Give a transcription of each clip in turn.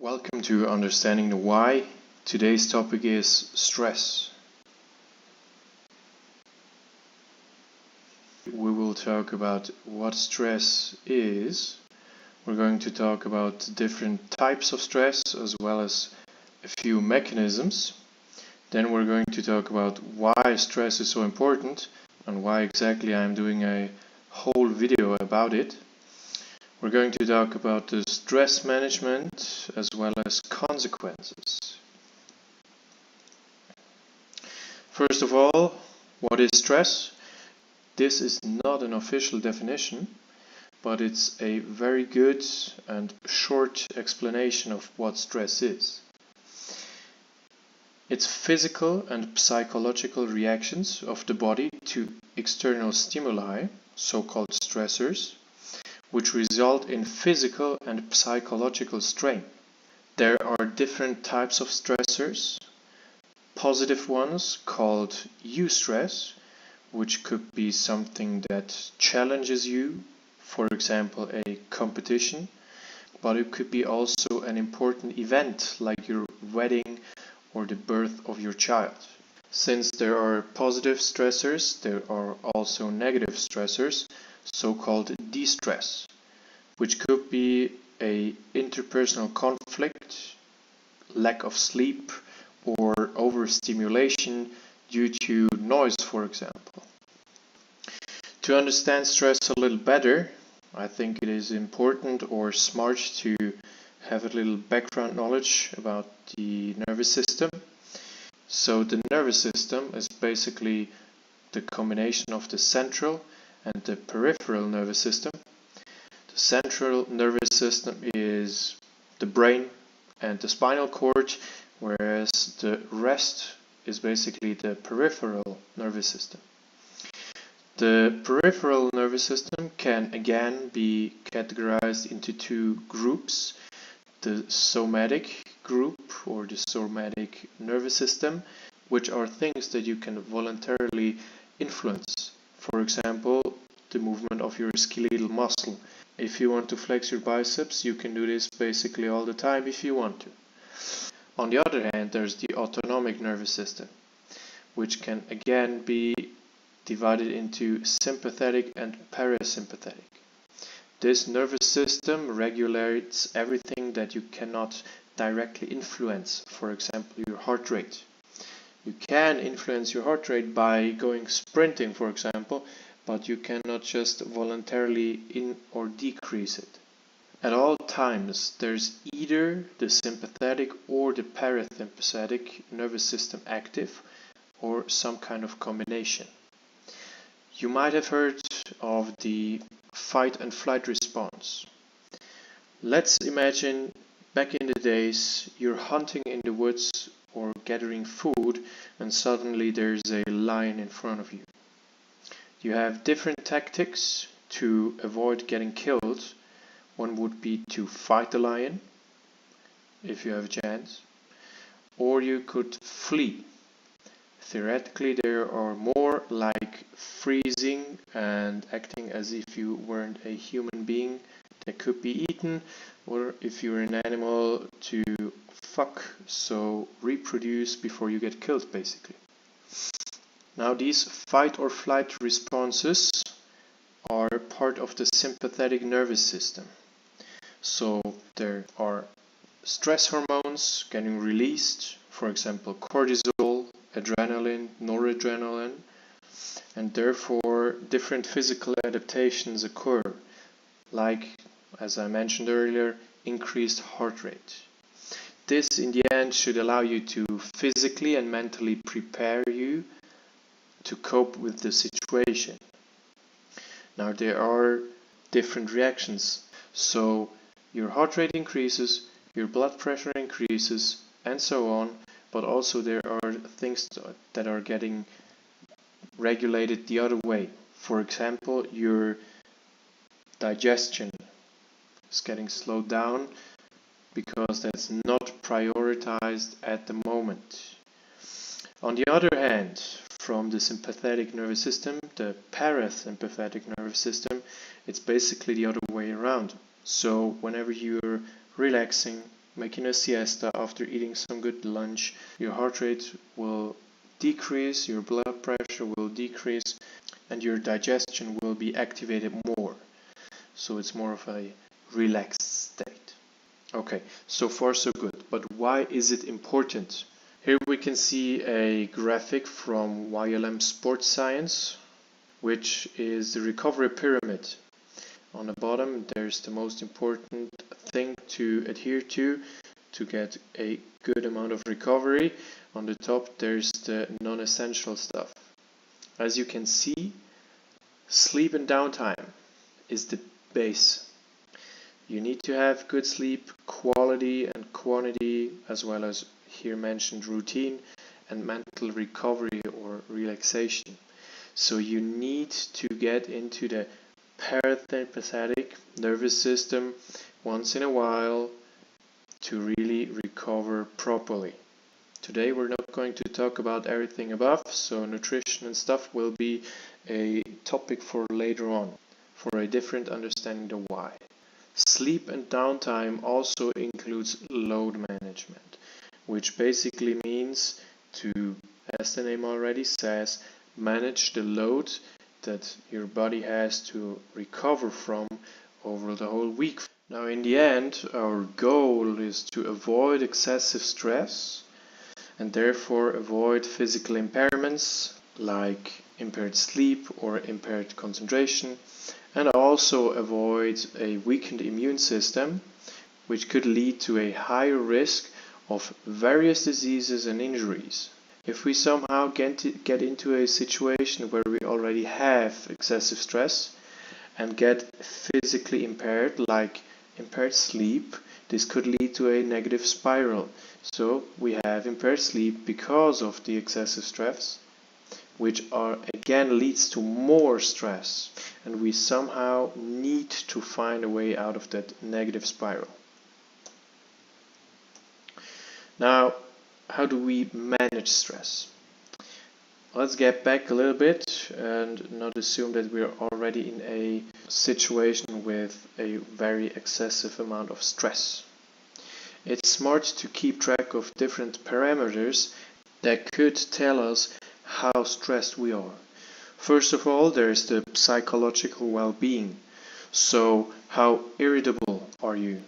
Welcome to Understanding the Why. Today's topic is stress. We will talk about what stress is. We're going to talk about different types of stress as well as a few mechanisms. Then we're going to talk about why stress is so important and why exactly I'm doing a whole video about it. We're going to talk about the stress management as well as consequences. First of all, what is stress? This is not an official definition, but it's a very good and short explanation of what stress is. It's physical and psychological reactions of the body to external stimuli, so-called stressors, which result in physical and psychological strain. There are different types of stressors. Positive ones called eustress, which could be something that challenges you, for example a competition, but it could be also an important event like your wedding or the birth of your child. Since there are positive stressors, there are also negative stressors, so-called distress, which could be an interpersonal conflict, lack of sleep, or overstimulation due to noise, for example. To understand stress a little better, I think it is important or smart to have a little background knowledge about the nervous system. So the nervous system is basically the combination of the central and the peripheral nervous system. The central nervous system is the brain and the spinal cord, whereas the rest is basically the peripheral nervous system. The peripheral nervous system can again be categorized into two groups: the somatic group or the somatic nervous system, which are things that you can voluntarily influence. For example, the movement of your skeletal muscle. If you want to flex your biceps, you can do this basically all the time if you want to. On the other hand, there's the autonomic nervous system, which can again be divided into sympathetic and parasympathetic. This nervous system regulates everything that you cannot directly influence, for example your heart rate. You can influence your heart rate by going sprinting, for example, but you cannot just voluntarily or decrease it. At all times, there's either the sympathetic or the parasympathetic nervous system active, or some kind of combination. You might have heard of the fight and flight response. Let's imagine back in the days you're hunting in the woods or gathering food and suddenly there's a lion in front of you. You have different tactics to avoid getting killed. One would be to fight the lion, if you have a chance, or you could flee. Theoretically, there are more like freezing and acting as if you weren't a human being that could be eaten, or if you're an animal to fuck, so reproduce before you get killed, basically. Now, these fight or flight responses are part of the sympathetic nervous system. So there are stress hormones getting released, for example cortisol, adrenaline, noradrenaline, and therefore different physical adaptations occur, like, as I mentioned earlier, increased heart rate. This in the end should allow you to physically and mentally prepare you to cope with the situation. Now there are different reactions, so your heart rate increases, your blood pressure increases, and so on, but also there are things that are getting regulated the other way. For example, your digestion is getting slowed down because that's not prioritized at the moment. On the other hand, from the sympathetic nervous system, the parasympathetic nervous system, it's basically the other way around. So whenever you're relaxing, making a siesta after eating some good lunch, your heart rate will decrease, your blood pressure will decrease, and your digestion will be activated more. So it's more of a relaxed state. Okay, so far so good. But why is it important? Here we can see a graphic from YLM Sports Science, which is the recovery pyramid. On the bottom, there's the most important thing to adhere to get a good amount of recovery. On the top, there's the non-essential stuff. As you can see, sleep and downtime is the base. You need to have good sleep, quality and quantity, as well as here mentioned routine and mental recovery or relaxation. So you need to get into the parasympathetic nervous system once in a while to really recover properly. Today we're not going to talk about everything above, so nutrition and stuff will be a topic for later on, for a different understanding of why. Sleep and downtime also includes load management, which basically means to, as the name already says, manage the load that your body has to recover from over the whole week. Now in the end, our goal is to avoid excessive stress and therefore avoid physical impairments like impaired sleep or impaired concentration, and also avoid a weakened immune system, which could lead to a higher risk of various diseases and injuries. If we somehow get into a situation where we already have excessive stress and get physically impaired, like impaired sleep, this could lead to a negative spiral. So we have impaired sleep because of the excessive stress, which again leads to more stress, and we somehow need to find a way out of that negative spiral. Now, how do we manage stress? Let's get back a little bit and not assume that we're already in a situation with a very excessive amount of stress. It's smart to keep track of different parameters that could tell us how stressed we are. First of all, there's the psychological well-being. So, how irritable are you?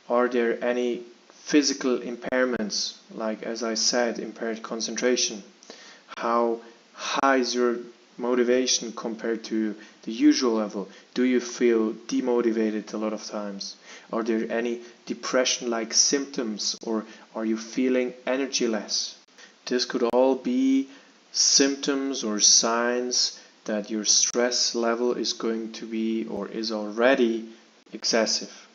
Are there any physical impairments, like as I said, impaired concentration? How high is your motivation compared to the usual level? Do you feel demotivated a lot of times? Are there any depression-like symptoms, or are you feeling energyless? This could all be symptoms or signs that your stress level is going to be or is already excessive.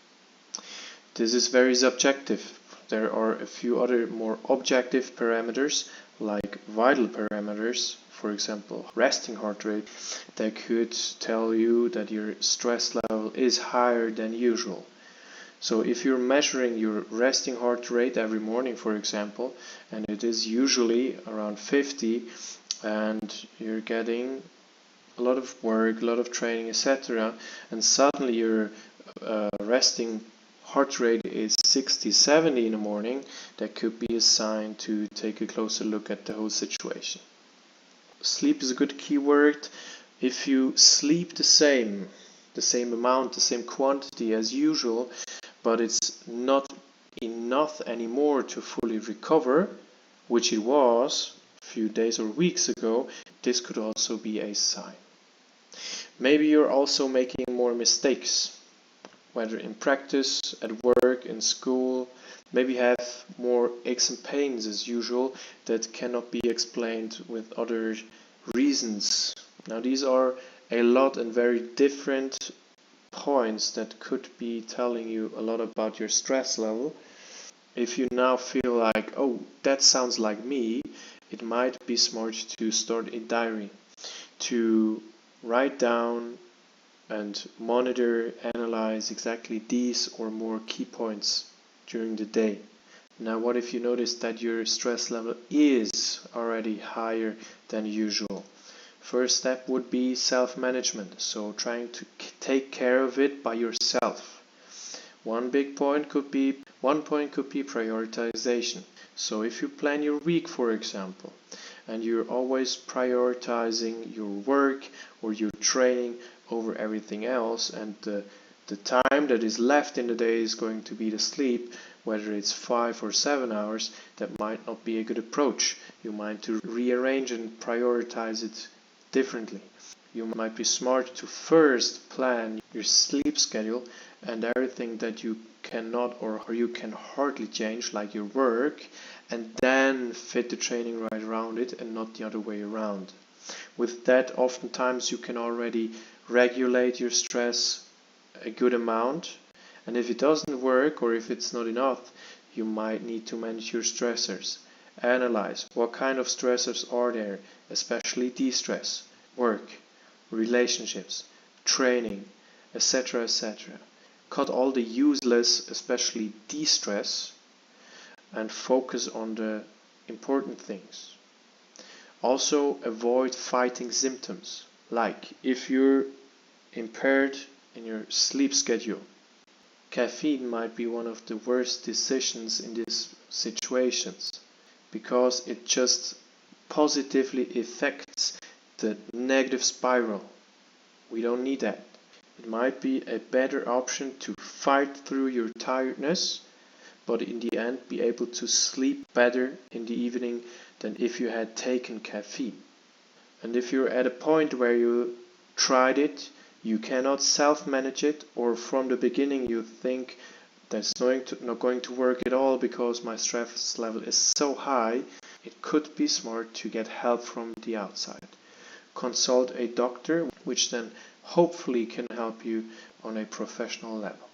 This is very subjective. There are a few other more objective parameters, like vital parameters, for example resting heart rate, that could tell you that your stress level is higher than usual. So if you're measuring your resting heart rate every morning, for example, and it is usually around 50, and you're getting a lot of work, a lot of training, etc., and suddenly your resting heart rate is 60, 70 in the morning, that could be a sign to take a closer look at the whole situation. Sleep is a good keyword. If you sleep the same amount, the same quantity as usual, but it's not enough anymore to fully recover, which it was a few days or weeks ago, this could also be a sign. Maybe you're also making more mistakes, whether in practice, at work, in school. Maybe have more aches and pains as usual that cannot be explained with other reasons. Now these are a lot and very different points that could be telling you a lot about your stress level. If you now feel like, oh, that sounds like me, it might be smart to start a diary, to write down and monitor, analyze exactly these or more key points during the day. Now what if you notice that your stress level is already higher than usual? First step would be self-management, so trying to take care of it by yourself. One point could be prioritization. So if you plan your week, for example, and you're always prioritizing your work or your training over everything else, and the time that is left in the day is going to be the sleep, whether it's 5 or 7 hours, that might not be a good approach. You might to rearrange and prioritize it differently. You might be smart to first plan your sleep schedule and everything that you cannot or you can hardly change, like your work, and then fit the training right around it and not the other way around. With that, oftentimes you can already regulate your stress a good amount, and if it doesn't work or if it's not enough, you might need to manage your stressors. Analyze what kind of stressors are there, especially de-stress, work, relationships, training, etc., etc. Cut all the useless, especially de-stress, and focus on the important things. Also avoid fighting symptoms, like if you're impaired in your sleep schedule. Caffeine might be one of the worst decisions in these situations, because it just positively affects the negative spiral. We don't need that. It might be a better option to fight through your tiredness, but in the end be able to sleep better in the evening than if you had taken caffeine. And if you're at a point where you tried it, you cannot self-manage it, or from the beginning you think that's not going to work at all because my stress level is so high, it could be smart to get help from the outside. Consult a doctor, which then hopefully can help you on a professional level.